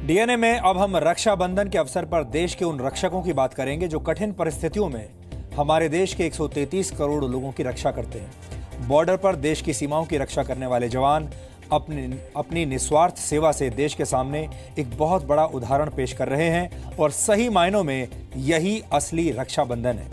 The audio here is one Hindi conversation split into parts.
डीएनए में अब हम रक्षाबंधन के अवसर पर देश के उन रक्षकों की बात करेंगे जो कठिन परिस्थितियों में हमारे देश के 133 करोड़ लोगों की रक्षा करते हैं। बॉर्डर पर देश की सीमाओं की रक्षा करने वाले जवान अपनी निस्वार्थ सेवा से देश के सामने एक बहुत बड़ा उदाहरण पेश कर रहे हैं और सही मायनों में यही असली रक्षाबंधन है।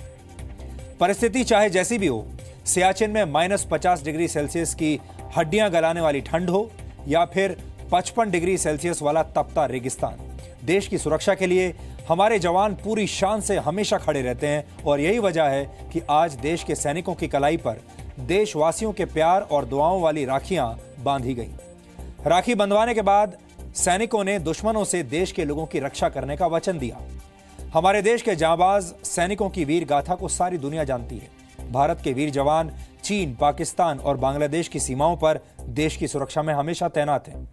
परिस्थिति चाहे जैसी भी हो, सियाचिन में -50 डिग्री सेल्सियस की हड्डियां गलाने वाली ठंड हो या फिर 55 डिग्री सेल्सियस वाला तपता रेगिस्तान, देश की सुरक्षा के लिए हमारे जवान पूरी शान से हमेशा खड़े रहते हैं और यही वजह है कि आज देश के सैनिकों की कलाई पर देशवासियों के प्यार और दुआओं वाली राखियां बांधी गई। राखी बंधवाने के बाद सैनिकों ने दुश्मनों से देश के लोगों की रक्षा करने का वचन दिया। हमारे देश के जांबाज सैनिकों की वीर गाथा को सारी दुनिया जानती है। भारत के वीर जवान चीन, पाकिस्तान और बांग्लादेश की सीमाओं पर देश की सुरक्षा में हमेशा तैनात हैं।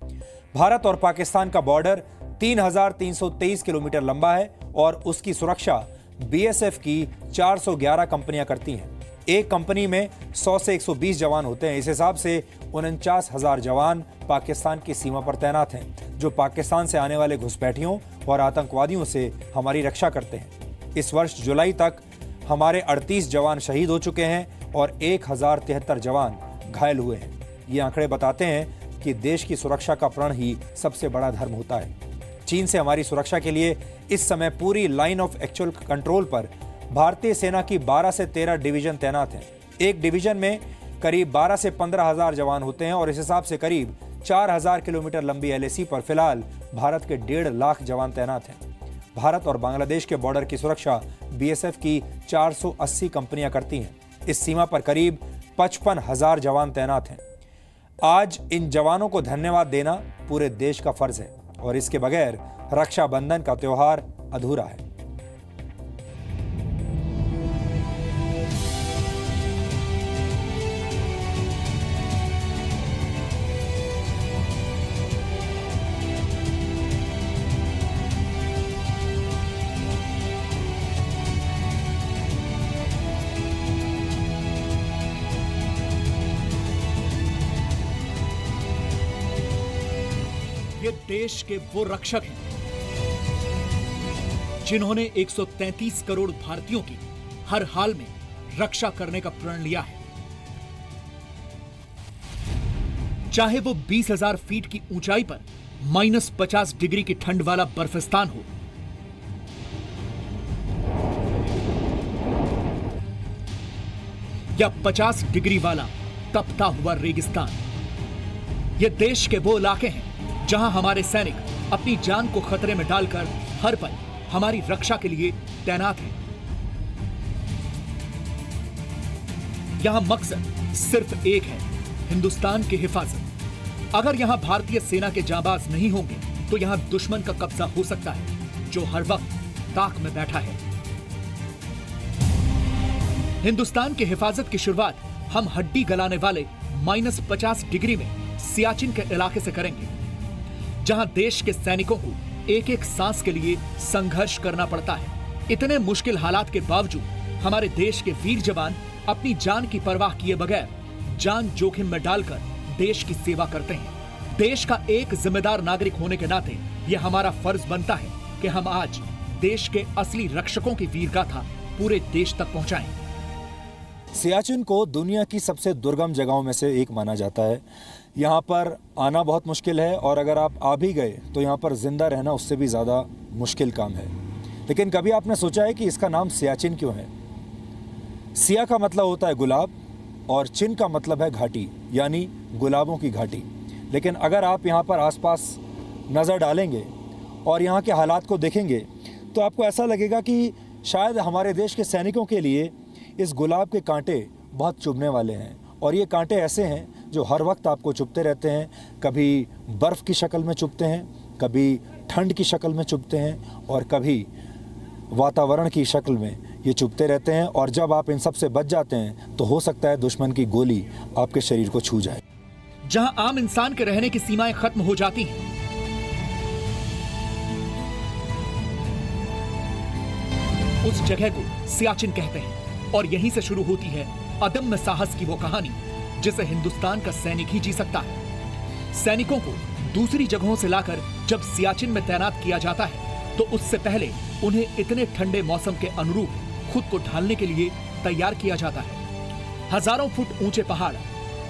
भारत और पाकिस्तान का बॉर्डर 3,323 किलोमीटर लंबा है और उसकी सुरक्षा बीएसएफ की 411 कंपनियां करती हैं। एक कंपनी में 100 से 120 जवान होते हैं। इस हिसाब से 49,000 जवान पाकिस्तान की सीमा पर तैनात हैं, जो पाकिस्तान से आने वाले घुसपैठियों और आतंकवादियों से हमारी रक्षा करते हैं। इस वर्ष जुलाई तक हमारे 38 जवान शहीद हो चुके हैं और 1073 जवान घायल हुए हैं। ये आंकड़े बताते हैं कि देश की सुरक्षा का प्रण ही सबसे बड़ा धर्म होता है। चीन से हमारी सुरक्षा के लिए इस समय पूरी लाइन ऑफ एक्चुअल कंट्रोल पर भारतीय सेना की 12 से 13 डिवीजन तैनात हैं। एक डिवीजन में करीब 12 से 15,000 जवान होते हैं और इस हिसाब से करीब 4,000 किलोमीटर लंबी एलएसी पर फिलहाल भारत के 1.5 लाख जवान तैनात हैं। भारत और बांग्लादेश के बॉर्डर की सुरक्षा बीएसएफ की 480 कंपनियां करती हैं। इस सीमा पर करीब 55,000 जवान तैनात हैं। आज इन जवानों को धन्यवाद देना पूरे देश का फर्ज है और इसके बगैर रक्षाबंधन का त्योहार अधूरा है। ये देश के वो रक्षक हैं जिन्होंने 133 करोड़ भारतीयों की हर हाल में रक्षा करने का प्रण लिया है। चाहे वो 20,000 फीट की ऊंचाई पर -50 डिग्री की ठंड वाला बर्फिस्तान हो, या 50 डिग्री वाला तपता हुआ रेगिस्तान। ये देश के वो इलाके हैं जहां हमारे सैनिक अपनी जान को खतरे में डालकर हर पल हमारी रक्षा के लिए तैनात हैं। यहां मकसद सिर्फ एक है, हिंदुस्तान की हिफाजत। अगर यहां भारतीय सेना के जांबाज नहीं होंगे तो यहां दुश्मन का कब्जा हो सकता है, जो हर वक्त ताक में बैठा है। हिंदुस्तान की हिफाजत की शुरुआत हम हड्डी गलाने वाले -50 डिग्री में सियाचिन के इलाके से करेंगे, जहां देश के सैनिकों को एक एक सांस के लिए संघर्ष करना पड़ता है। इतने मुश्किल हालात के बावजूद हमारे देश के वीर जवान अपनी जान की परवाह किए बगैर जान जोखिम में डालकर देश की सेवा करते हैं। देश का एक जिम्मेदार नागरिक होने के नाते यह हमारा फर्ज बनता है कि हम आज देश के असली रक्षकों की वीरगाथा पूरे देश तक पहुंचाएं। सियाचिन को दुनिया की सबसे दुर्गम जगहों में से एक माना जाता है। यहाँ पर आना बहुत मुश्किल है और अगर आप आ भी गए तो यहाँ पर जिंदा रहना उससे भी ज़्यादा मुश्किल काम है। लेकिन कभी आपने सोचा है कि इसका नाम सियाचिन क्यों है? सिया का मतलब होता है गुलाब और चिन का मतलब है घाटी, यानी गुलाबों की घाटी। लेकिन अगर आप यहाँ पर आसपास नज़र डालेंगे और यहाँ के हालात को देखेंगे तो आपको ऐसा लगेगा कि शायद हमारे देश के सैनिकों के लिए इस गुलाब के कांटे बहुत चुभने वाले हैं। और ये कांटे ऐसे हैं जो हर वक्त आपको चुभते रहते हैं। कभी बर्फ़ की शक्ल में चुभते हैं, कभी ठंड की शक्ल में चुभते हैं और कभी वातावरण की शक्ल में ये चुभते रहते हैं। और जब आप इन सब से बच जाते हैं तो हो सकता है दुश्मन की गोली आपके शरीर को छू जाए। जहां आम इंसान के रहने की सीमाएं खत्म हो जाती हैं, उस जगह को सियाचिन कहते हैं और यहीं से शुरू होती है अदम्य साहस की वो कहानी जिसे हिंदुस्तान का सैनिक ही जी सकता है। सैनिकों को दूसरी जगहों से लाकर जब सियाचिन में तैनात किया जाता है तो उससे पहले उन्हें इतने ठंडे मौसम के अनुरूप खुद को ढालने के लिए तैयार किया जाता है। हजारों फुट ऊंचे पहाड़,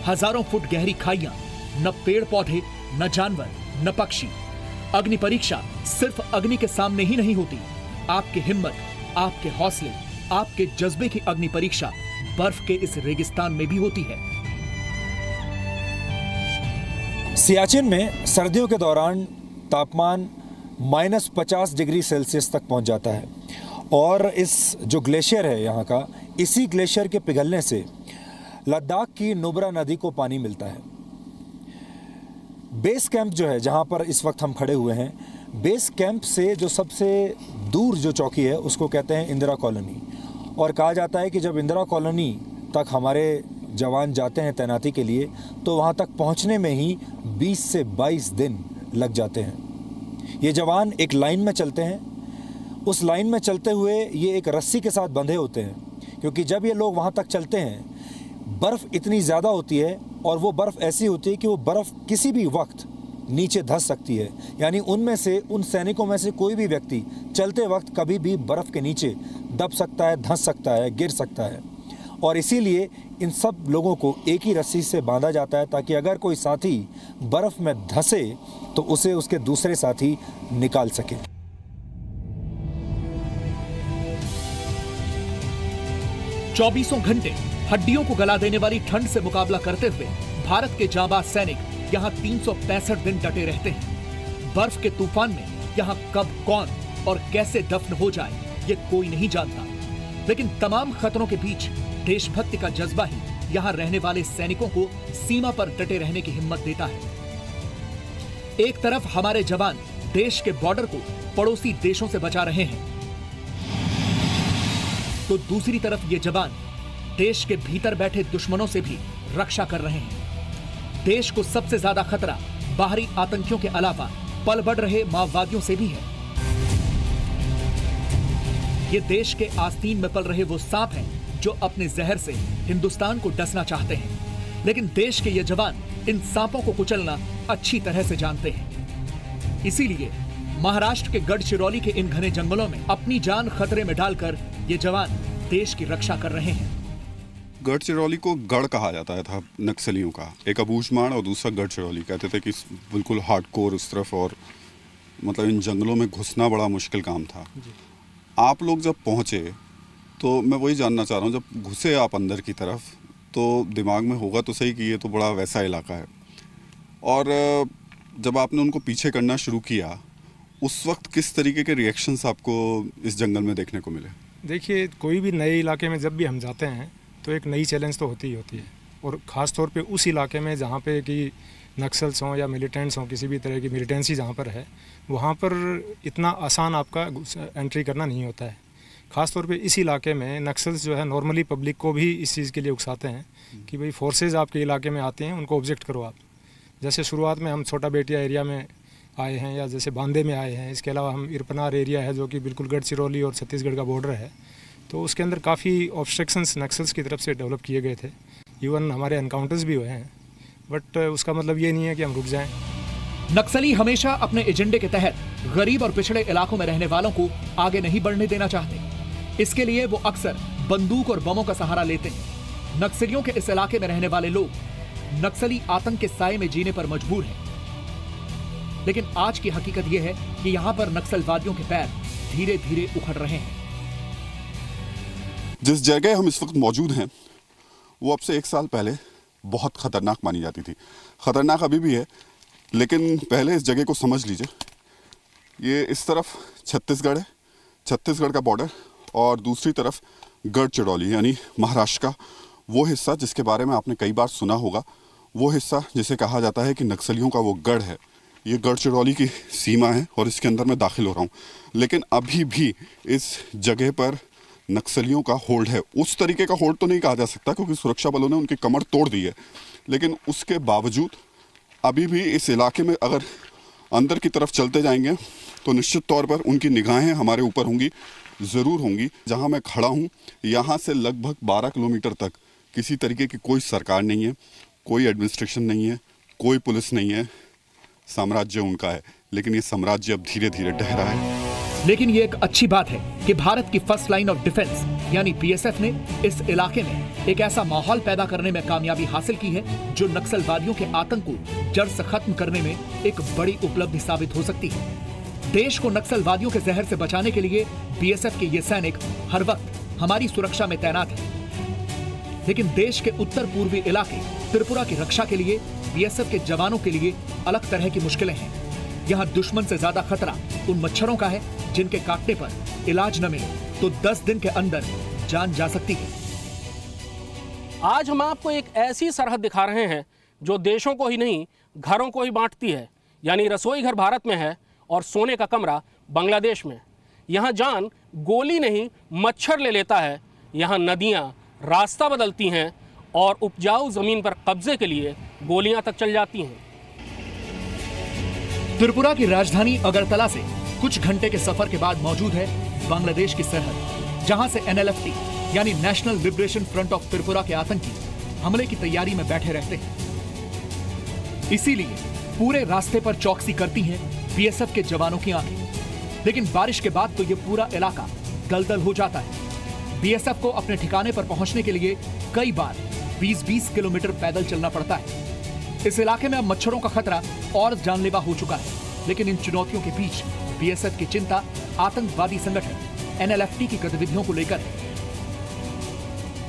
हजारों फुट गहरी खाइयां, न पेड़ पौधे, न जानवर, न पक्षी। अग्नि परीक्षा सिर्फ अग्नि के सामने ही नहीं होती, आपकी हिम्मत, आपके हौसले, आपके जज्बे की अग्नि परीक्षा बर्फ के इस रेगिस्तान में भी होती है। सियाचिन में सर्दियों के दौरान तापमान -50 डिग्री सेल्सियस तक पहुंच जाता है और इस जो ग्लेशियर है यहाँ का, इसी ग्लेशियर के पिघलने से लद्दाख की नुब्रा नदी को पानी मिलता है। बेस कैंप जो है जहाँ पर इस वक्त हम खड़े हुए हैं, बेस कैंप से जो सबसे दूर जो चौकी है उसको कहते हैं इंदिरा कॉलोनी। और कहा जाता है कि जब इंदिरा कॉलोनी तक हमारे जवान जाते हैं तैनाती के लिए तो वहाँ तक पहुँचने में ही 20 से 22 दिन लग जाते हैं। ये जवान एक लाइन में चलते हैं, उस लाइन में चलते हुए ये एक रस्सी के साथ बंधे होते हैं, क्योंकि जब ये लोग वहाँ तक चलते हैं बर्फ़ इतनी ज़्यादा होती है और वो बर्फ़ ऐसी होती है कि वो बर्फ़ किसी भी वक्त नीचे धंस सकती है। यानी उनमें से, उन सैनिकों में से कोई भी व्यक्ति चलते वक्त कभी भी बर्फ़ के नीचे दब सकता है, धंस सकता है, गिर सकता है। और इसीलिए इन सब लोगों को एक ही रस्सी से बांधा जाता है ताकि अगर कोई साथी बर्फ़ में धंसे तो उसे उसके दूसरे साथी निकाल सके। चौबीसों घंटे हड्डियों को गला देने वाली ठंड से मुकाबला करते हुए भारत के जांबाज सैनिक यहाँ 365 दिन डटे रहते हैं। बर्फ के तूफान में यहाँ कब, कौन और कैसे दफन हो जाए ये कोई नहीं जानता, लेकिन तमाम खतरों के बीच देशभक्ति का जज्बा ही यहाँ रहने वाले सैनिकों को सीमा पर डटे रहने की हिम्मत देता है। एक तरफ हमारे जवान देश के बॉर्डर को पड़ोसी देशों से बचा रहे हैं, तो दूसरी तरफ ये जवान देश के भीतर बैठे दुश्मनों से भी रक्षा कर रहे हैं। देश को सबसे ज्यादा खतरा बाहरी आतंकियों के अलावा पल बढ़ रहे माओवादियों से भी है। ये देश के आस्तीन में पल रहे वो सांप हैं जो अपने जहर से हिंदुस्तान को डसना चाहते हैं, लेकिन देश के ये जवान इन सांपों को कुचलना अच्छी तरह से जानते हैं। इसीलिए महाराष्ट्र के गढ़चिरौली के इन घने जंगलों में अपनी जान खतरे में डालकर ये जवान देश की रक्षा कर रहे हैं। गढ़चिरौली को गढ़ कहा जाता था नक्सलियों का, एक अबूझमाड़ और दूसरा गढ़चिरौली। कहते थे कि बिल्कुल हार्डकोर उस तरफ, और मतलब इन जंगलों में घुसना बड़ा मुश्किल काम था। आप लोग जब पहुँचे तो मैं वही जानना चाह रहा हूँ, जब घुसे आप अंदर की तरफ तो दिमाग में होगा तो सही कि ये तो बड़ा वैसा इलाका है, और जब आपने उनको पीछे करना शुरू किया उस वक्त किस तरीके के रिएक्शंस आपको इस जंगल में देखने को मिले? देखिए, कोई भी नए इलाके में जब भी हम जाते हैं तो एक नई चैलेंज तो होती ही होती है, और ख़ास तौर पे उस इलाके में जहाँ पे कि नक्सल्स हों या मिलिटेंट्स हों, किसी भी तरह की मिलिटेंसी जहाँ पर है, वहाँ पर इतना आसान आपका एंट्री करना नहीं होता है। ख़ास तौर पे इस इलाके में नक्सल्स जो है नॉर्मली पब्लिक को भी इस चीज़ के लिए उकसाते हैं कि भाई फोर्सेज आपके इलाके में आते हैं, उनको ऑब्जेक्ट करो आप। जैसे शुरुआत में हम छोटा बेटिया एरिया में आए हैं या जैसे बांदे में आए हैं, इसके अलावा हम इरपनार एरिया है जो कि बिल्कुल गढ़चिरौली और छत्तीसगढ़ का बॉर्डर है, तो उसके अंदर काफ़ी ऑब्स्ट्रक्शंस नक्सल्स की तरफ से डेवलप किए गए थे। इवन हमारे एनकाउंटर्स भी हुए हैं, बट उसका मतलब ये नहीं है कि हम रुक जाएं। नक्सली हमेशा अपने एजेंडे के तहत गरीब और पिछड़े इलाकों में रहने वालों को आगे नहीं बढ़ने देना चाहते। इसके लिए वो अक्सर बंदूक और बमों का सहारा लेते हैं। नक्सलियों के इस इलाके में रहने वाले लोग नक्सली आतंक के साए में जीने पर मजबूर हैं। लेकिन आज की हकीकत यह है कि यहाँ पर नक्सलवादियों के पैर धीरे धीरे उखड़ रहे हैं। जिस जगह हम इस वक्त मौजूद हैं वो अब से 1 साल पहले बहुत खतरनाक मानी जाती थी। खतरनाक अभी भी है, लेकिन पहले इस जगह को समझ लीजिए। ये इस तरफ छत्तीसगढ़ है, छत्तीसगढ़ का बॉर्डर, और दूसरी तरफ गढ़चिरौली यानी महाराष्ट्र का वो हिस्सा जिसके बारे में आपने कई बार सुना होगा, वो हिस्सा जिसे कहा जाता है कि नक्सलियों का वो गढ़ है। ये गढ़चिरौली की सीमा है और इसके अंदर मैं दाखिल हो रहा हूँ, लेकिन अभी भी इस जगह पर नक्सलियों का होल्ड है। उस तरीके का होल्ड तो नहीं कहा जा सकता क्योंकि सुरक्षा बलों ने उनकी कमर तोड़ दी है, लेकिन उसके बावजूद अभी भी इस इलाके में अगर अंदर की तरफ चलते जाएंगे तो निश्चित तौर पर उनकी निगाहें हमारे ऊपर होंगी, ज़रूर होंगी। जहाँ मैं खड़ा हूँ यहाँ से लगभग 12 किलोमीटर तक किसी तरीके की कोई सरकार नहीं है, कोई एडमिनिस्ट्रेशन नहीं है, कोई पुलिस नहीं है। साम्राज्य उनका है, लेकिन ये साम्राज्य अब धीरे धीरे ढह रहा है। लेकिन ये एक अच्छी बात है कि भारत की फर्स्ट लाइन ऑफ डिफेंस यानी बीएसएफ ने इस इलाके में एक ऐसा माहौल पैदा करने में कामयाबी हासिल की है जो नक्सलवादियों के आतंक को जड़ से खत्म करने में एक बड़ी उपलब्धि साबित हो सकती है। देश को नक्सलवादियों के जहर से बचाने के लिए बीएसएफ के ये सैनिक हर वक्त हमारी सुरक्षा में तैनात हैं। लेकिन देश के उत्तर पूर्वी इलाके त्रिपुरा की रक्षा के लिए बीएसएफ के जवानों के लिए अलग तरह की मुश्किलें हैं। यहाँ दुश्मन से ज्यादा खतरा उन मच्छरों का है जिनके काटने पर इलाज न मिले तो 10 दिन के अंदर जान जा सकती है। आज हम आपको एक ऐसी सरहद दिखा रहे हैं जो देशों को ही नहीं घरों को ही बांटती है, यानी रसोई घर भारत में है और सोने का कमरा बांग्लादेश में। यहाँ जान गोली नहीं मच्छर ले लेता है। यहाँ नदियाँ रास्ता बदलती हैं और उपजाऊ जमीन पर कब्जे के लिए गोलियां तक चल जाती हैं। त्रिपुरा की राजधानी अगरतला से कुछ घंटे के सफर के बाद मौजूद है बांग्लादेश की सरहद, जहां से एनएलएफटी यानी national liberation front of Tripura के आतंकी हमले की तैयारी में बैठे रहते हैं। इसीलिए पूरे रास्ते पर चौकसी करती हैं बीएसएफ के जवानों की आंखें। लेकिन बारिश के बाद तो ये पूरा इलाका दलदल हो जाता है। बीएसएफ को अपने ठिकाने पर पहुंचने के लिए कई बार 20-20 किलोमीटर पैदल चलना पड़ता है। इस इलाके में अब मच्छरों का खतरा और जानलेवा हो चुका है। लेकिन इन चुनौतियों के बीच बीएसएफ की चिंता आतंकवादी संगठन एनएलएफटी की गतिविधियों को लेकर है।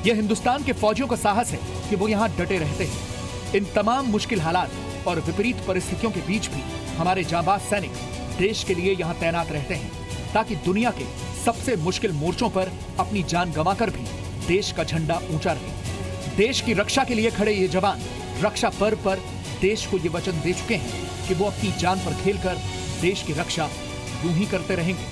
यह हिंदुस्तान के फौजियों का साहस है कि वो यहाँ डटे रहते हैं। इन तमाम मुश्किल हालात और विपरीत परिस्थितियों के बीच भी हमारे जांबाज सैनिक देश के लिए यहाँ तैनात रहते हैं, ताकि दुनिया के सबसे मुश्किल मोर्चों पर अपनी जान गंवाकर भी देश का झंडा ऊंचा रहे। देश की रक्षा के लिए खड़े ये जवान रक्षा पर्व पर देश को ये वचन दे चुके हैं कि वो अपनी जान पर खेलकर देश की रक्षा यूं ही करते रहेंगे।